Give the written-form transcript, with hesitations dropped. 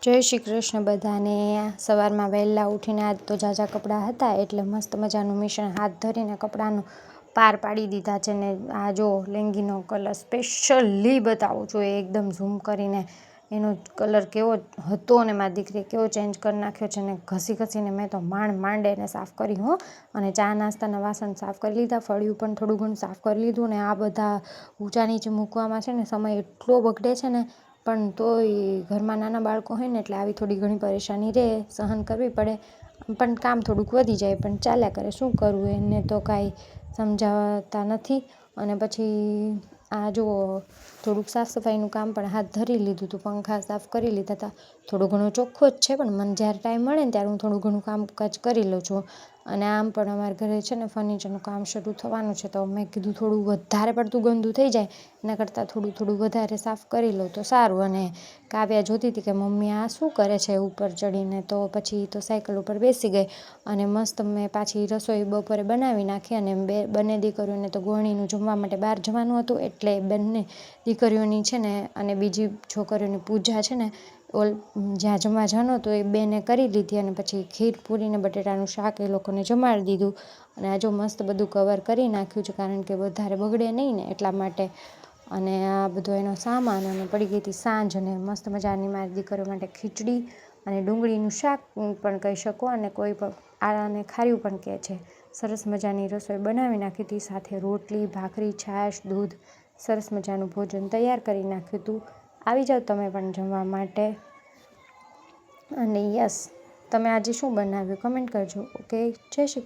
જય શ્રી કૃષ્ણ બધાને। સવારમાં વહેલા ઉઠીને આજ તો ઝાઝા કપડાં હતા એટલે મસ્ત મજાનું મિશ્રણ હાથ ધરીને કપડાનું પાર પાડી દીધા છે ને આ જો લેંગીનો કલર સ્પેશિયલી બતાવું છું એકદમ ઝૂમ કરીને એનો કલર કેવો હતો ને મારી દીકરીએ કેવો ચેન્જ કરી નાખ્યો છે ને ઘસીને મેં તો માંડ એને સાફ કરી હો અને ચા નાસ્તાના વાસણ સાફ કરી લીધા, ફળિયું પણ થોડું ઘણું સાફ કરી લીધું ને આ બધા ઊંચા નીચે મૂકવામાં છે ને સમય એટલો બગડે છે ને પણ તોય ઘરમાં નાના બાળકો હોય ને એટલે આવી થોડી ઘણી પરેશાની રહે, સહન કરવી પડે પણ કામ થોડુંક વધી જાય પણ ચાલ્યા કરે, શું કરવું એને તો કાંઈ સમજાવતા નથી। અને પછી આ જુઓ થોડુંક સાફ સફાઈનું કામ પણ હાથ ધરી લીધું હતું, પંખા સાફ કરી લીધા હતા, થોડું ઘણું ચોખ્ખો જ છે પણ મને જ્યારે ટાઈમ મળે ને ત્યારે હું થોડું ઘણું કામકાજ કરી લઉં છું। અને આમ પણ અમારા ઘરે છે ને ફર્નિચરનું કામ શરૂ થવાનું છે તો મેં કીધું થોડું વધારે પડતું ગંદુ થઈ જાય એના કરતાં થોડું વધારે સાફ કરી લઉં તો સારું। અને કાવ્યા જોતી હતી કે મમ્મી આ શું કરે છે ઉપર ચડીને, તો પછી તો સાયકલ ઉપર બેસી ગઈ અને મસ્ત મેં પાછી રસોઈ બપોરે બનાવી નાખી અને બંને દીકરીઓને તો ગોળણીનું જમવા માટે બહાર જવાનું હતું એટલે બંને દીકરીઓની છે ને અને બીજી છોકરીઓની પૂજા છે ને જ્યાં જમવા જવાનું હતું એ બેને કરી લીધી અને પછી ખીર પૂરીને બટેટાનું શાક એ લોકોને જમાડી દીધું અને આ જો મસ્ત બધું કવર કરી નાખ્યું છે કારણ કે વધારે બગડે નહીં ને એટલા માટે। અને આ બધો એનો સામાન અને પડી ગઈ હતી સાંજ અને મસ્ત મજાની મારી દીકરીઓ માટે ખીચડી અને ડુંગળીનું શાક પણ કહી શકો અને કોઈ પણ આને ખાર્યું પણ કહે છે, સરસ મજાની રસોઈ બનાવી નાખી હતી, સાથે રોટલી ભાખરી છાશ દૂધ સરસ મજાનું ભોજન તૈયાર કરી નાખ્યું હતું। આવી જાઓ તમે પણ જમવા માટે। અને યસ, તમે આજે શું બનાવ્યું કમેન્ટ કરજો। ઓકે, જય શ્રી કૃષ્ણ।